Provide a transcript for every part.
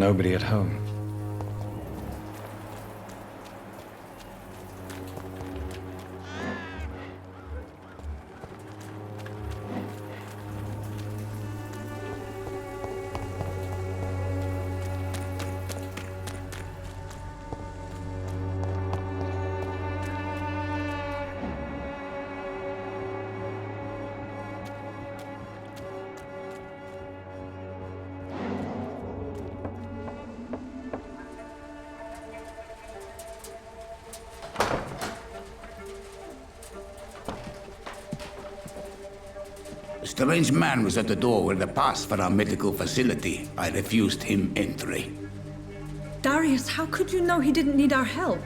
Nobody at home. A strange man was at the door with a pass for our medical facility. I refused him entry. Darius, how could you know he didn't need our help?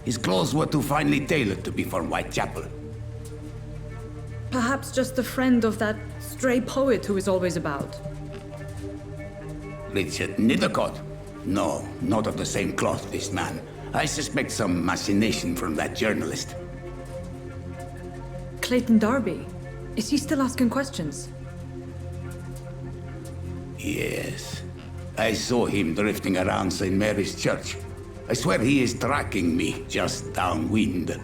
His clothes were too finely tailored to be for Whitechapel. Perhaps just a friend of that stray poet who is always about. Richard Nethercott? No, not of the same cloth, this man. I suspect some machination from that journalist. Clayton Darby. Is he still asking questions? Yes. I saw him drifting around St. Mary's Church. I swear he is tracking me just downwind.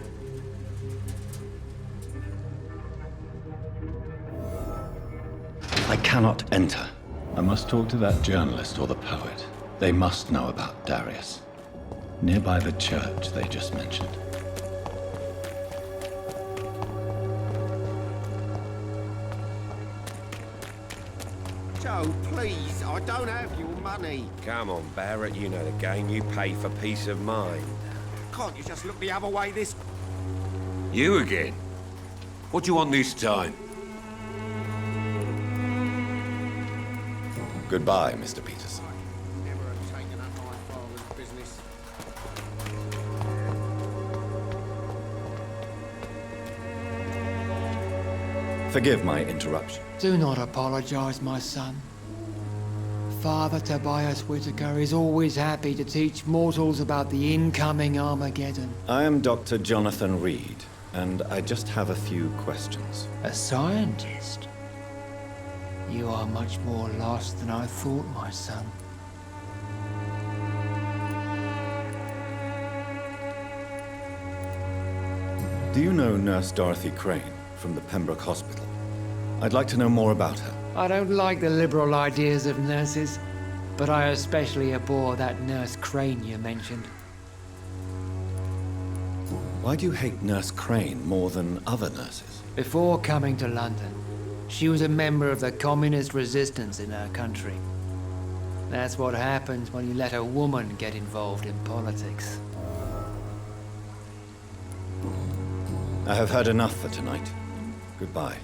I cannot enter. I must talk to that journalist or the poet. They must know about Darius. Nearby the church they just mentioned. Joe, please, I don't have your money. Come on, Barrett, you know the game. You pay for peace of mind. Can't you just look the other way this... You again? What do you want this time? Goodbye, Mr. Peterson. Never have taken up my father's business. Forgive my interruption. Do not apologize, my son. Father Tobias Whitaker is always happy to teach mortals about the incoming Armageddon. I am Dr. Jonathan Reed, and I just have a few questions. A scientist? You are much more lost than I thought, my son. Do you know Nurse Dorothy Crane from the Pembroke Hospital? I'd like to know more about her. I don't like the liberal ideas of nurses, but I especially abhor that Nurse Crane you mentioned. Why do you hate Nurse Crane more than other nurses? Before coming to London, she was a member of the communist resistance in her country. That's what happens when you let a woman get involved in politics. I have heard enough for tonight. Goodbye.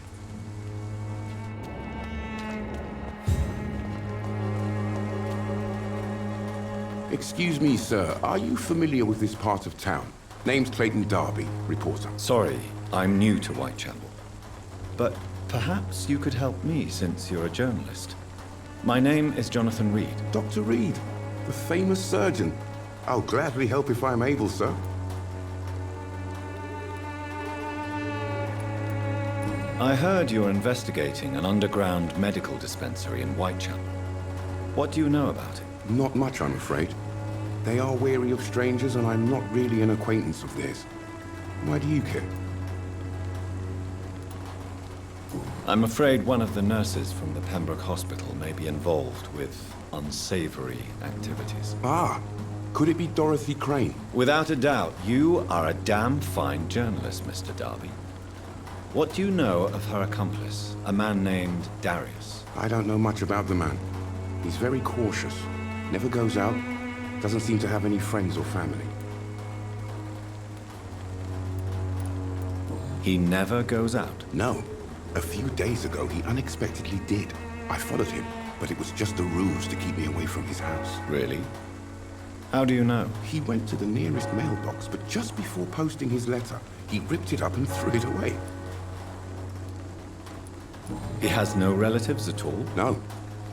Excuse me, sir. Are you familiar with this part of town? Name's Clayton Darby, reporter. Sorry, I'm new to Whitechapel. But perhaps you could help me since you're a journalist. My name is Jonathan Reed. Dr. Reed, the famous surgeon. I'll gladly help if I'm able, sir. I heard you're investigating an underground medical dispensary in Whitechapel. What do you know about it? Not much, I'm afraid. They are wary of strangers, and I'm not really an acquaintance of theirs. Why do you care? I'm afraid one of the nurses from the Pembroke Hospital may be involved with unsavory activities. Ah, could it be Dorothy Crane? Without a doubt, you are a damn fine journalist, Mr. Darby. What do you know of her accomplice, a man named Darius? I don't know much about the man. He's very cautious. Never goes out. Doesn't seem to have any friends or family. He never goes out? No. A few days ago, he unexpectedly did. I followed him, but it was just a ruse to keep me away from his house. Really? How do you know? He went to the nearest mailbox, but just before posting his letter, he ripped it up and threw it away. He has no relatives at all? No.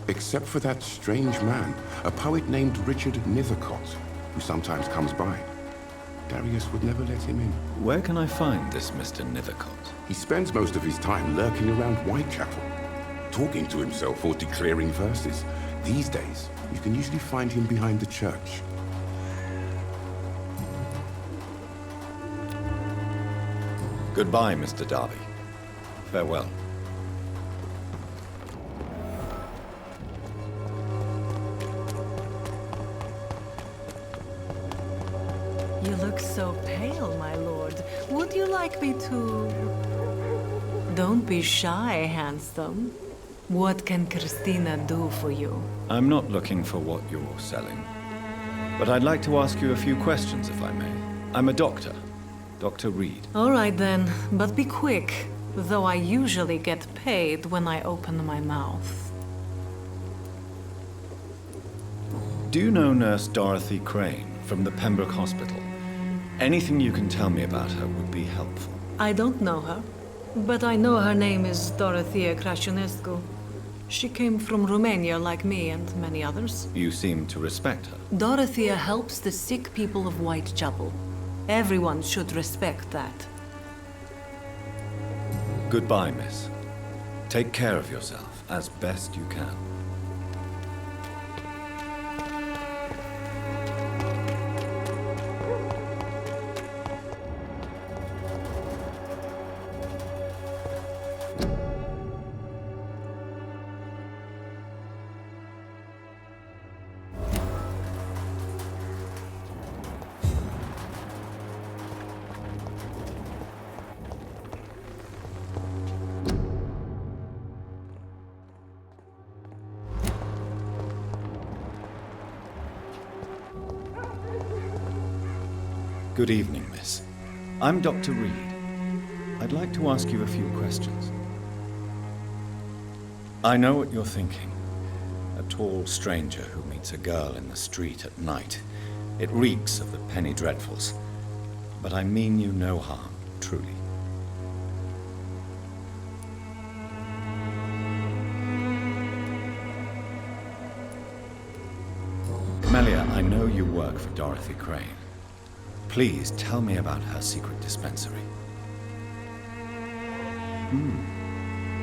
Except for that strange man, a poet named Richard Nethercott, who sometimes comes by. Darius would never let him in. Where can I find this Mr. Nethercott? He spends most of his time lurking around Whitechapel. talking to himself or declaring verses. These days, you can usually find him behind the church. Goodbye, Mr. Darby. Farewell. You look so pale, my lord. Would you like me to... Don't be shy, handsome. What can Christina do for you? I'm not looking for what you're selling. But I'd like to ask you a few questions, if I may. I'm a doctor. Dr. Reed. All right then, but be quick. Though I usually get paid when I open my mouth. Do you know Nurse Dorothy Crane from the Pembroke Hospital? Anything you can tell me about her would be helpful. I don't know her, but I know her name is Dorothea Crăciunescu. She came from Romania like me and many others. You seem to respect her. Dorothea helps the sick people of Whitechapel. Everyone should respect that. Goodbye, miss. Take care of yourself as best you can. Good evening, miss. I'm Dr. Reed. I'd like to ask you a few questions. I know what you're thinking. A tall stranger who meets a girl in the street at night. It reeks of the penny dreadfuls. But I mean you no harm, truly. Melia, I know you work for Dorothy Crane. Please tell me about her secret dispensary.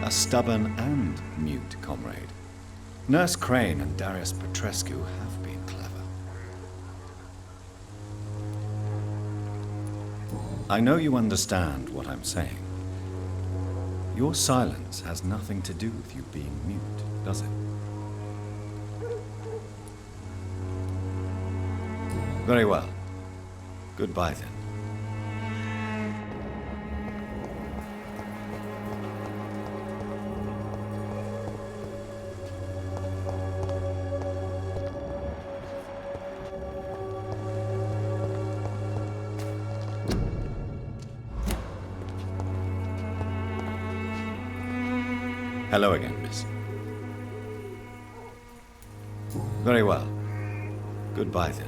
A stubborn and mute comrade. Nurse Crane and Darius Petrescu have been clever. I know you understand what I'm saying. Your silence has nothing to do with you being mute, does it? Very well. Goodbye, then. Hello again, miss. Very well. Goodbye, then.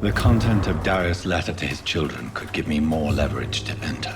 The content of Darius' letter to his children could give me more leverage to enter.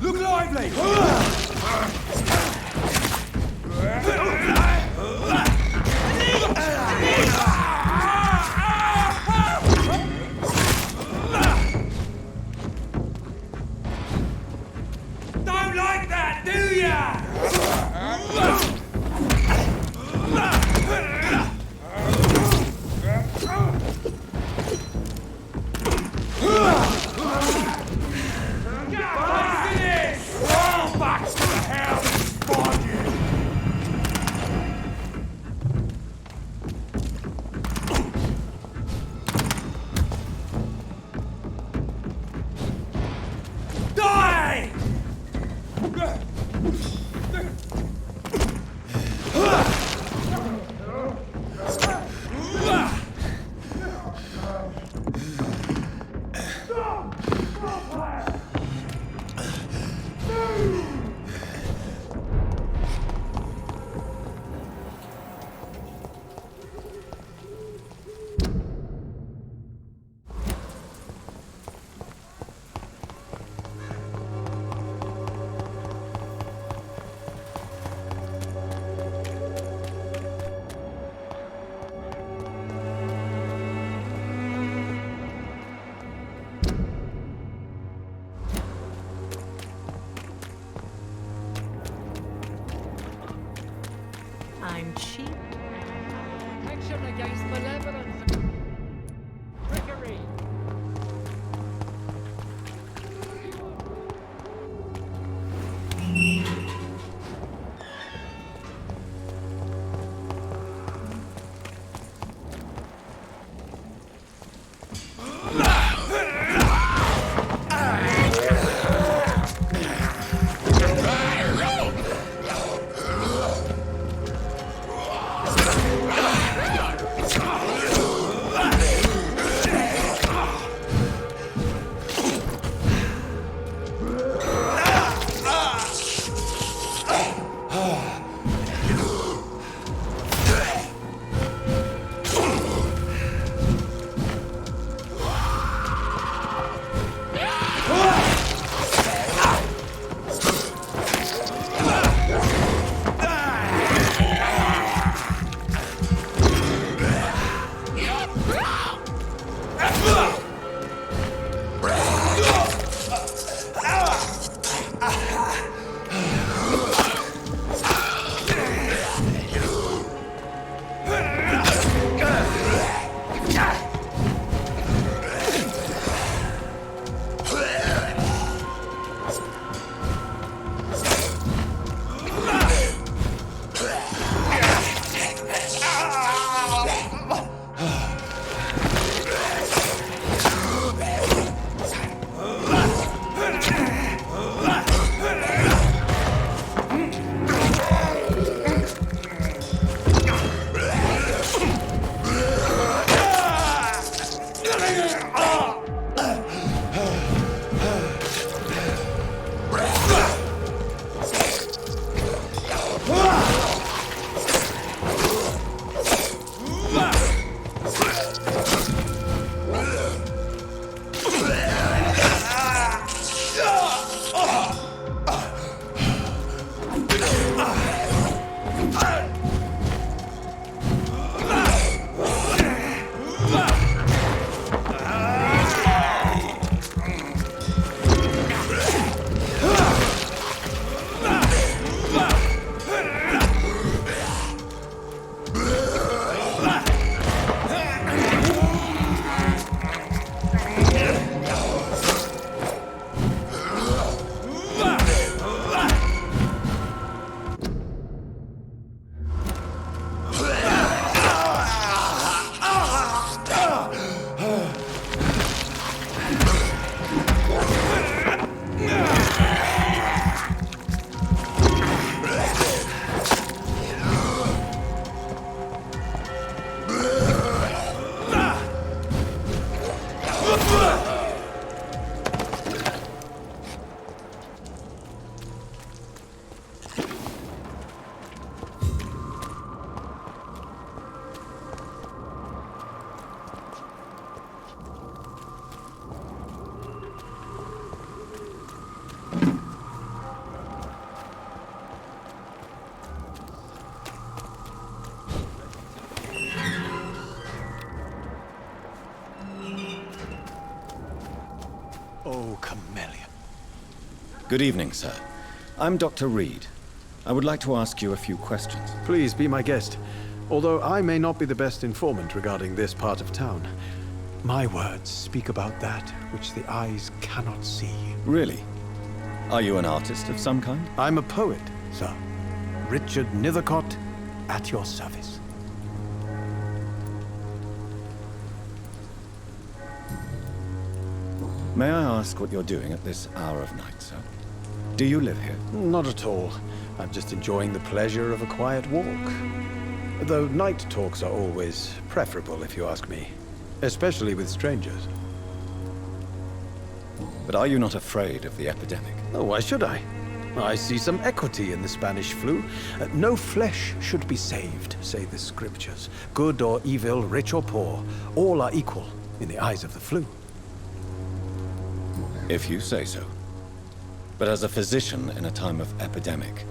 Look lively! Don't like that, do ya? I'm cheap. Protection against malevolence. Trickery. Oh, chameleon. Good evening, sir. I'm Dr. Reed. I would like to ask you a few questions. Please be my guest. Although I may not be the best informant regarding this part of town, my words speak about that which the eyes cannot see. Really? Are you an artist of some kind? I'm a poet, sir. Richard Nethercott, at your service. May I ask what you're doing at this hour of night, sir? Do you live here? Not at all. I'm just enjoying the pleasure of a quiet walk. Though night talks are always preferable, if you ask me. Especially with strangers. But are you not afraid of the epidemic? Oh, why should I? I see some equity in the Spanish flu. No flesh should be saved, say the scriptures. Good or evil, rich or poor, all are equal in the eyes of the flu. If you say so. But as a physician in a time of epidemic,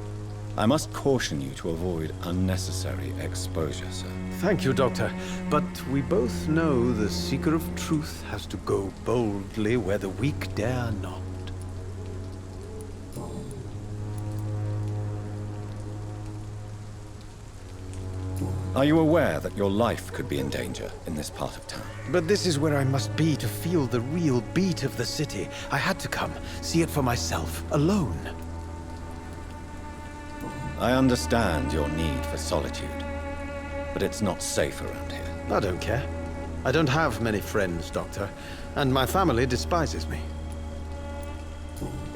I must caution you to avoid unnecessary exposure, sir. Thank you, Doctor. But we both know the seeker of truth has to go boldly where the weak dare not. Are you aware that your life could be in danger in this part of town? But this is where I must be to feel the real beat of the city. I had to come, see it for myself, alone. I understand your need for solitude, but it's not safe around here. I don't care. I don't have many friends, Doctor, and my family despises me.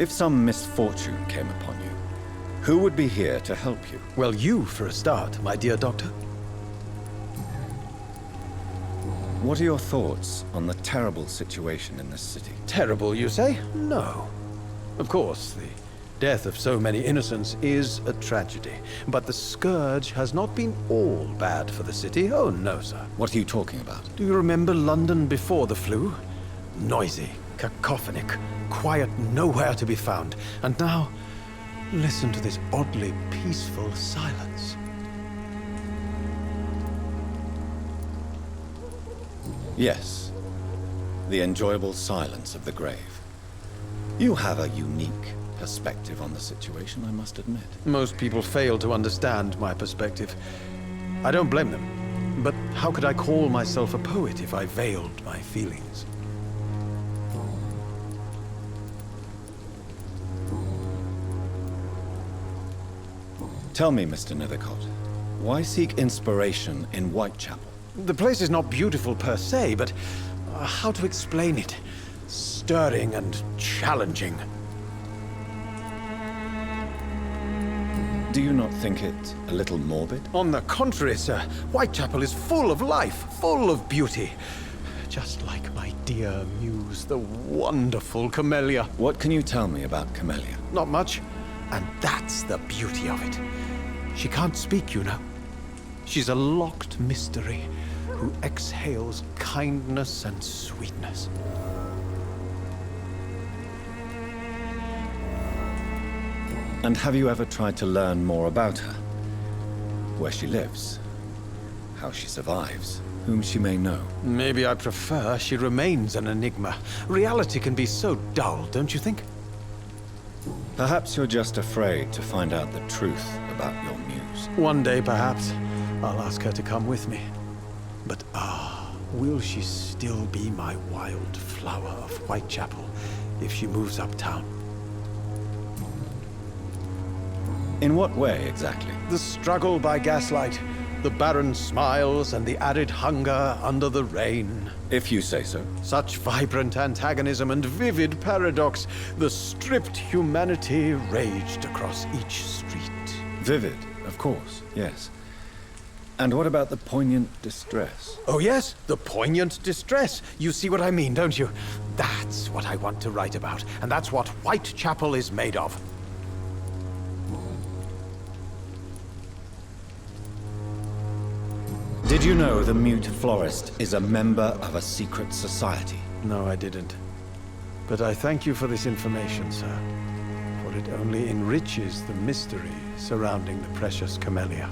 If some misfortune came upon you, who would be here to help you? Well, you for a start, my dear Doctor. What are your thoughts on the terrible situation in this city? Terrible, you say? No. Of course, the death of so many innocents is a tragedy. But the scourge has not been all bad for the city. Oh, no, sir. What are you talking about? Do you remember London before the flu? Noisy, cacophonic, quiet nowhere to be found. And now, listen to this oddly peaceful silence. Yes, the enjoyable silence of the grave. You have a unique perspective on the situation, I must admit. Most people fail to understand my perspective. I don't blame them. But how could I call myself a poet if I veiled my feelings? Tell me, Mr. Nethercott, why seek inspiration in Whitechapel? The place is not beautiful per se, but how to explain it? Stirring and challenging. Do you not think it a little morbid? On the contrary, sir. Whitechapel is full of life, full of beauty. Just like my dear muse, the wonderful Camellia. What can you tell me about Camellia? Not much. And that's the beauty of it. She can't speak, you know. She's a locked mystery who exhales kindness and sweetness. And have you ever tried to learn more about her? Where she lives? How she survives? Whom she may know? Maybe I prefer she remains an enigma. Reality can be so dull, don't you think? Perhaps you're just afraid to find out the truth about your muse. One day, perhaps, I'll ask her to come with me. But will she still be my wild flower of Whitechapel if she moves uptown? In what way, exactly? The struggle by gaslight, the barren smiles and the arid hunger under the rain. If you say so. Such vibrant antagonism and vivid paradox, the stripped humanity raged across each street. Vivid, of course, yes. And what about the poignant distress? Oh yes, the poignant distress. You see what I mean, don't you? That's what I want to write about, and that's what Whitechapel is made of. Did you know the mute florist is a member of a secret society? No, I didn't. But I thank you for this information, sir. For it only enriches the mystery surrounding the precious Camellia.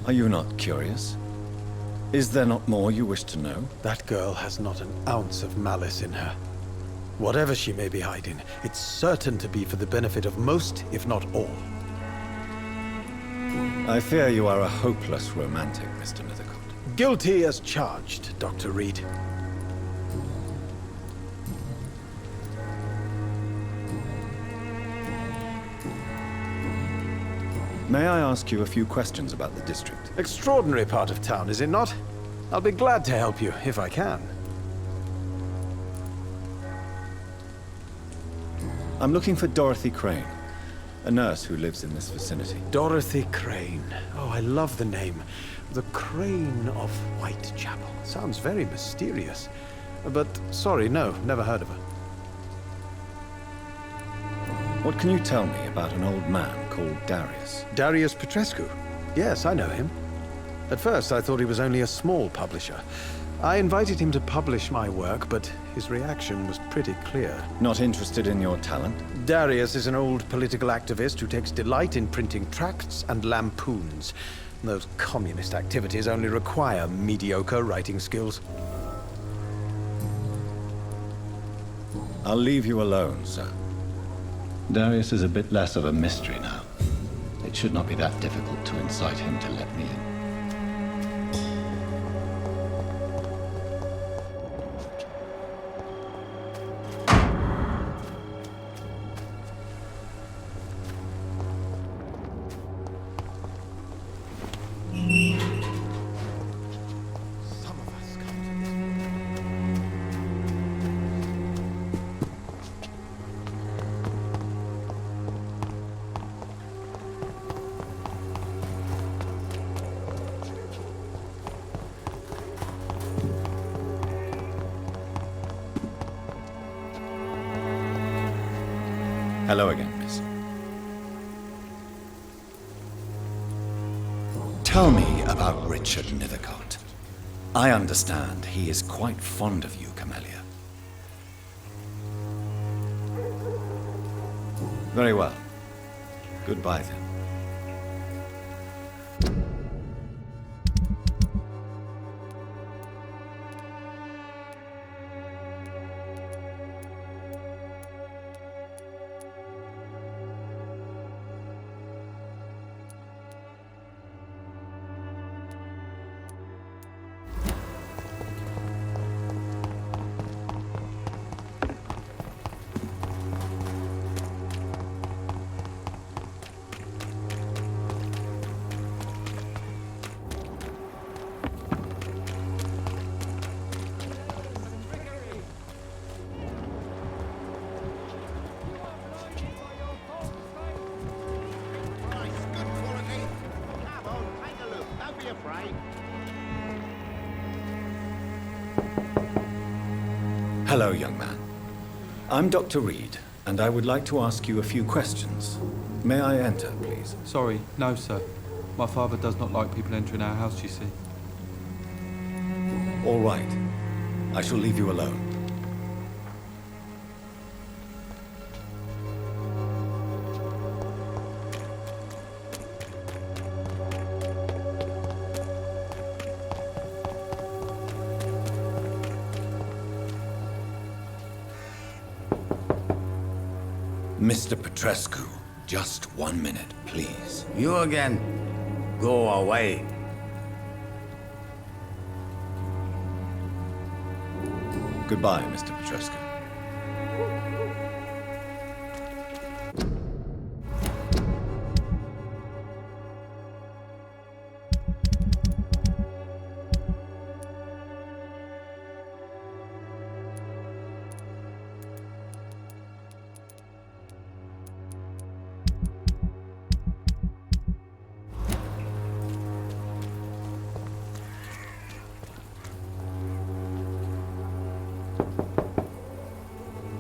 Are you not curious? Is there not more you wish to know? That girl has not an ounce of malice in her. Whatever she may be hiding, it's certain to be for the benefit of most, if not all. I fear you are a hopeless romantic, Mr. Nethercott. Guilty as charged, Dr. Reed. May I ask you a few questions about the district? Extraordinary part of town, is it not? I'll be glad to help you, if I can. I'm looking for Dorothy Crane, a nurse who lives in this vicinity. Dorothy Crane. Oh, I love the name. The Crane of Whitechapel. Sounds very mysterious. But sorry, no, never heard of her. What can you tell me about an old man called Darius? Darius Petrescu. Yes, I know him. At first, I thought he was only a small publisher. I invited him to publish my work, but his reaction was pretty clear. Not interested in your talent? Darius is an old political activist who takes delight in printing tracts and lampoons. Those communist activities only require mediocre writing skills. I'll leave you alone, sir. Darius is a bit less of a mystery now. It should not be that difficult to incite him to let me in. Hello again, miss. Tell me about Richard Nithercott. I understand he is quite fond of you, Camellia. Very well. Goodbye, then. Hello, young man. I'm Dr. Reed, and I would like to ask you a few questions. May I enter, please? Sorry, no, sir. My father does not like people entering our house, you see. All right. I shall leave you alone. Mr. Petrescu, just 1 minute, please. You again? Go away. Goodbye, Mr. Petrescu.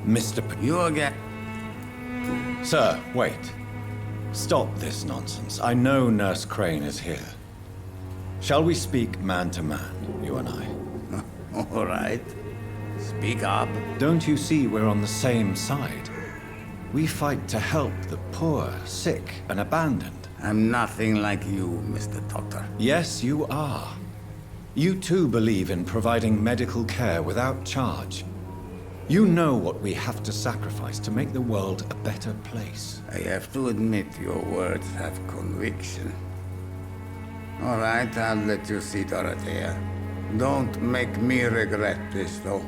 Mr. You again? Sir, wait. Stop this nonsense. I know Nurse Crane is here. Shall we speak man to man, you and I? All right. Speak up. Don't you see we're on the same side? We fight to help the poor, sick, and abandoned. I'm nothing like you, Mr. Doctor. Yes, you are. You too believe in providing medical care without charge. You know what we have to sacrifice to make the world a better place. I have to admit your words have conviction. All right, I'll let you see Dorothea. Don't make me regret this, though.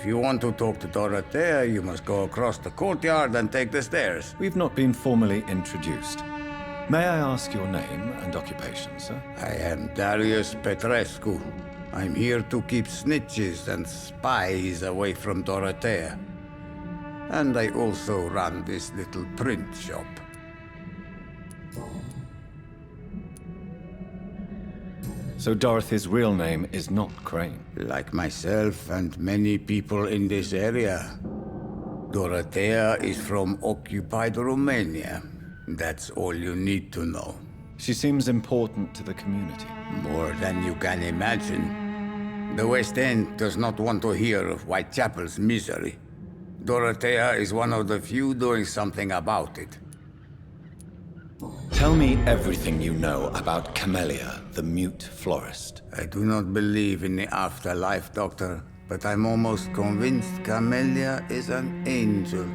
If you want to talk to Dorothea, you must go across the courtyard and take the stairs. We've not been formally introduced. May I ask your name and occupation, sir? I am Darius Petrescu. I'm here to keep snitches and spies away from Dorothea. And I also run this little print shop. So Dorothy's real name is not Crane. Like myself and many people in this area, Dorothea is from occupied Romania. That's all you need to know. She seems important to the community. More than you can imagine. The West End does not want to hear of Whitechapel's misery. Dorothea is one of the few doing something about it. Tell me everything you know about Camellia, the mute florist. I do not believe in the afterlife, Doctor, but I'm almost convinced Camellia is an angel.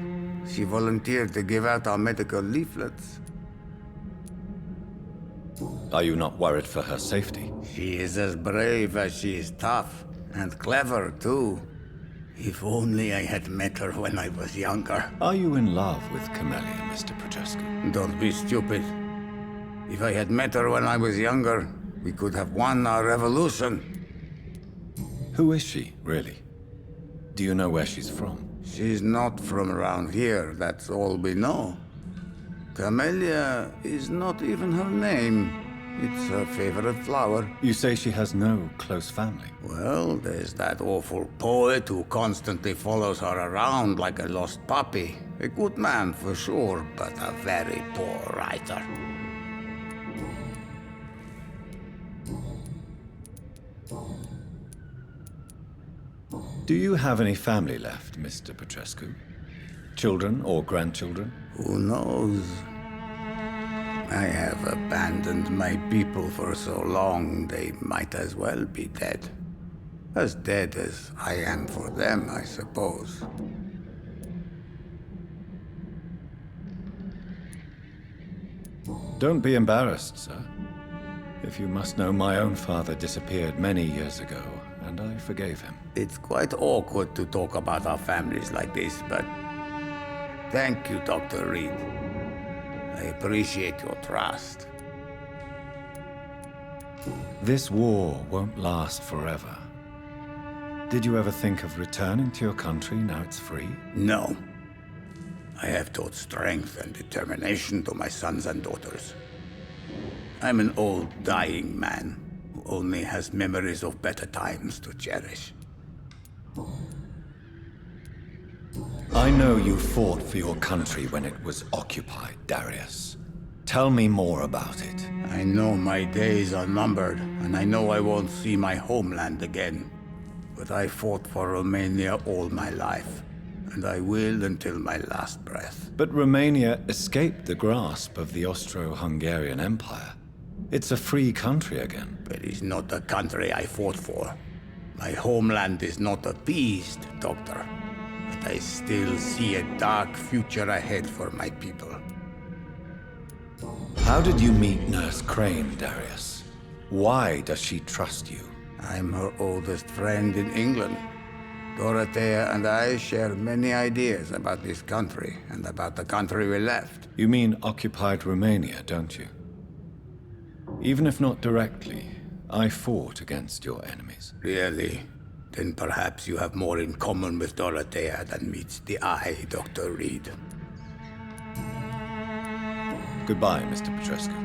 She volunteered to give out our medical leaflets. Are you not worried for her safety? She is as brave as she is tough, and clever, too. If only I had met her when I was younger. Are you in love with Camellia, Mr. Progescu? Don't be stupid. If I had met her when I was younger, we could have won our revolution. Who is she, really? Do you know where she's from? She's not from around here, that's all we know. Camellia is not even her name. It's her favorite flower. You say she has no close family? Well, there's that awful poet who constantly follows her around like a lost puppy. A good man for sure, but a very poor writer. Do you have any family left, Mr. Petrescu? Children or grandchildren? Who knows? I have abandoned my people for so long, they might as well be dead. As dead as I am for them, I suppose. Don't be embarrassed, sir. If you must know, my own father disappeared many years ago, and I forgave him. It's quite awkward to talk about our families like this, but thank you, Dr. Reed. I appreciate your trust. This war won't last forever. Did you ever think of returning to your country now it's free? No. I have taught strength and determination to my sons and daughters. I'm an old, dying man who only has memories of better times to cherish. I know you fought for your country when it was occupied, Darius. Tell me more about it. I know my days are numbered, and I know I won't see my homeland again. But I fought for Romania all my life, and I will until my last breath. But Romania escaped the grasp of the Austro-Hungarian Empire. It's a free country again. But it's not the country I fought for. My homeland is not appeased, Doctor. But I still see a dark future ahead for my people. How did you meet Nurse Crane, Darius? Why does she trust you? I'm her oldest friend in England. Dorothea and I share many ideas about this country and about the country we left. You mean occupied Romania, don't you? Even if not directly, I fought against your enemies. Really? Then perhaps you have more in common with Dorothea than meets the eye, Dr. Reed. Goodbye, Mr. Petrescu.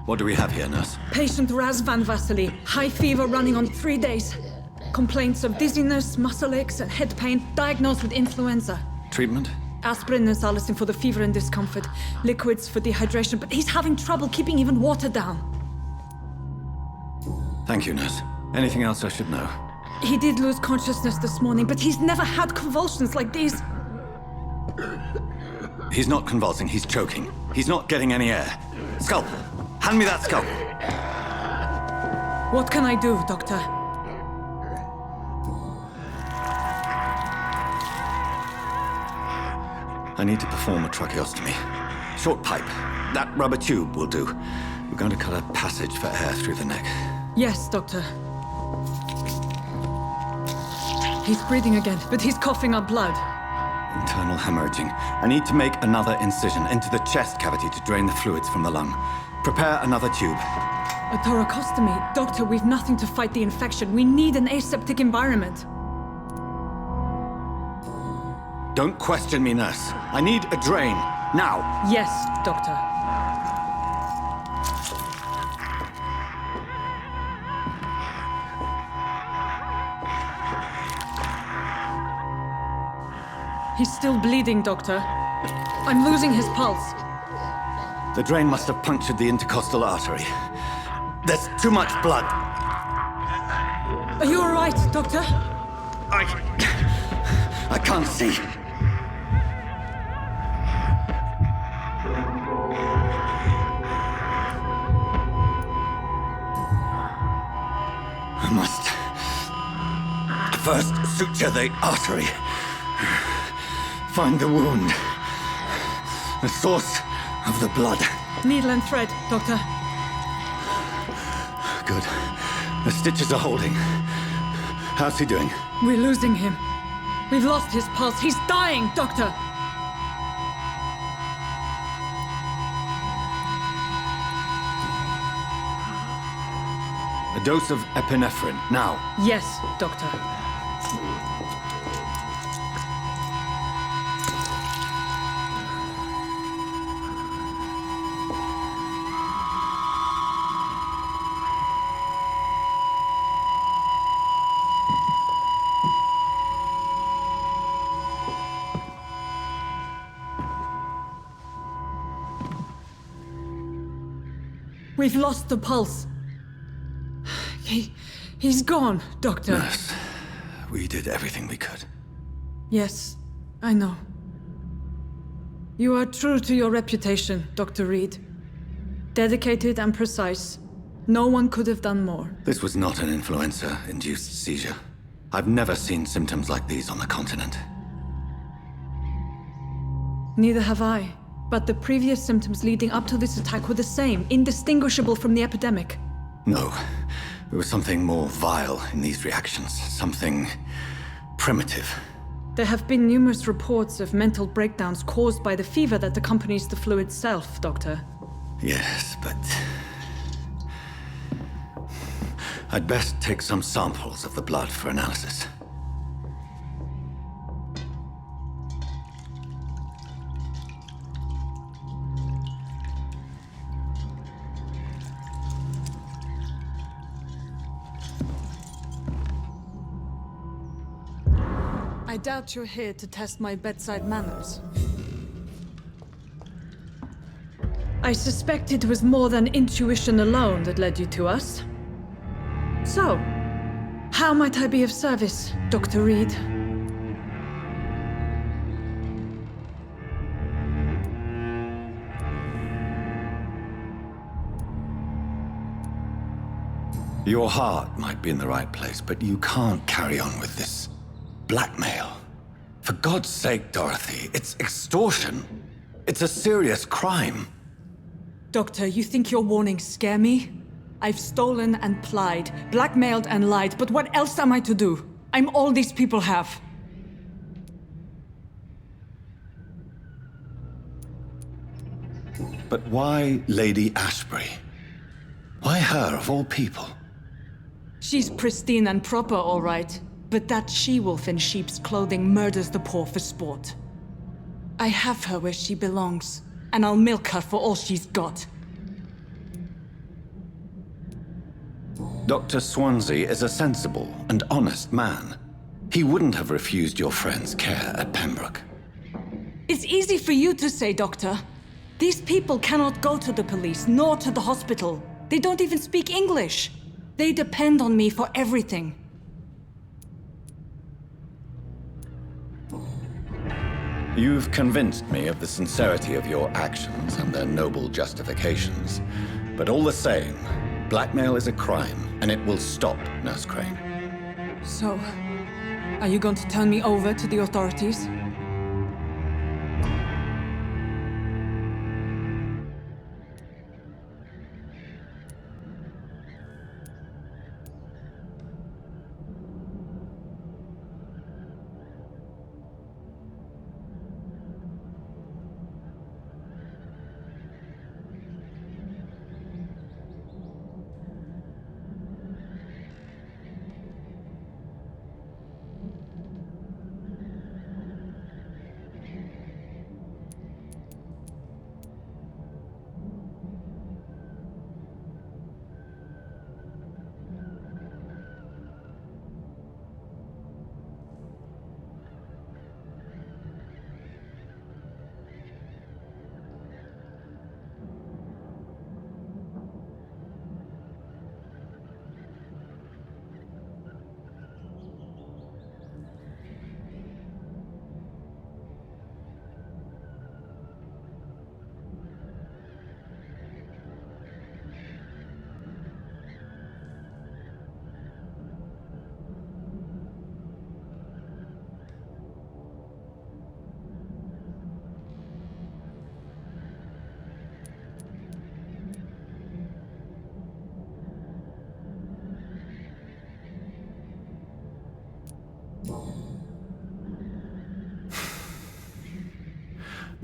What do we have here, nurse? Patient Raz Van Vasily. High fever running on 3 days. Complaints of dizziness, muscle aches, and head pain. Diagnosed with influenza. Treatment? Aspirin and salicin for the fever and discomfort. Liquids for dehydration, but he's having trouble keeping even water down. Thank you, nurse. Anything else I should know? He did lose consciousness this morning, but he's never had convulsions like these. He's not convulsing, he's choking. He's not getting any air. Scalpel! Hand me that scalpel! What can I do, Doctor? I need to perform a tracheostomy. Short pipe. That rubber tube will do. We're going to cut a passage for air through the neck. Yes, Doctor. He's breathing again, but he's coughing up blood. Internal hemorrhaging. I need to make another incision into the chest cavity to drain the fluids from the lung. Prepare another tube. A thoracostomy? Doctor, we've nothing to fight the infection. We need an aseptic environment. Don't question me, nurse. I need a drain. Now. Yes, Doctor. He's still bleeding, Doctor. I'm losing his pulse. The drain must have punctured the intercostal artery. There's too much blood. Are you all right, Doctor? I can't see. I must first suture the artery. Find the wound. The source of the blood. Needle and thread, Doctor. Good. The stitches are holding. How's he doing? We're losing him. We've lost his pulse. He's dying, Doctor! A dose of epinephrine, now. Yes, Doctor. We've lost the pulse. He's gone, Doctor. Nurse, we did everything we could. Yes, I know. You are true to your reputation, Dr. Reed. Dedicated and precise. No one could have done more. This was not an influenza-induced seizure. I've never seen symptoms like these on the continent. Neither have I. But the previous symptoms leading up to this attack were the same, indistinguishable from the epidemic. No. There was something more vile in these reactions. Something primitive. There have been numerous reports of mental breakdowns caused by the fever that accompanies the flu itself, Doctor. Yes, but... I'd best take some samples of the blood for analysis. I doubt you're here to test my bedside manners. I suspect it was more than intuition alone that led you to us. So, how might I be of service, Dr. Reed? Your heart might be in the right place, but you can't carry on with this blackmail. For God's sake, Dorothy, it's extortion. It's a serious crime. Doctor, you think your warnings scare me? I've stolen and plied, blackmailed and lied, but what else am I to do? I'm all these people have. But why Lady Ashbury? Why her, of all people? She's pristine and proper, all right. But that she-wolf in sheep's clothing murders the poor for sport. I have her where she belongs, and I'll milk her for all she's got. Dr. Swansea is a sensible and honest man. He wouldn't have refused your friend's care at Pembroke. It's easy for you to say, Doctor. These people cannot go to the police, nor to the hospital. They don't even speak English. They depend on me for everything. You've convinced me of the sincerity of your actions and their noble justifications. But all the same, blackmail is a crime, and it will stop, Nurse Crane. So, are you going to turn me over to the authorities?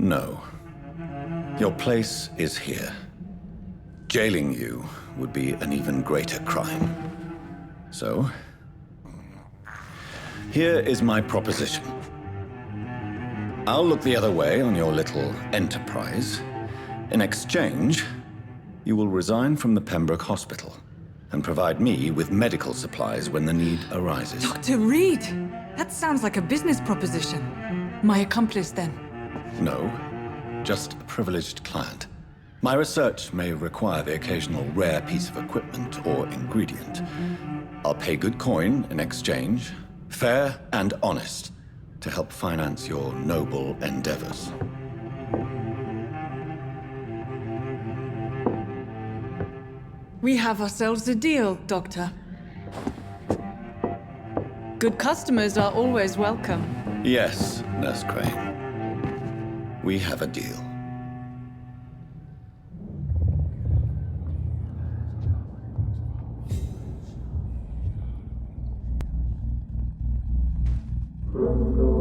No. Your place is here. Jailing you would be an even greater crime. So, here is my proposition. I'll look the other way on your little enterprise. In exchange, you will resign from the Pembroke Hospital and provide me with medical supplies when the need arises. Dr. Reed! That sounds like a business proposition. My accomplice, then? No, just a privileged client. My research may require the occasional rare piece of equipment or ingredient. I'll pay good coin in exchange, fair and honest, to help finance your noble endeavors. We have ourselves a deal, Doctor. Good customers are always welcome. Yes, Nurse Crane. We have a deal. Let's go.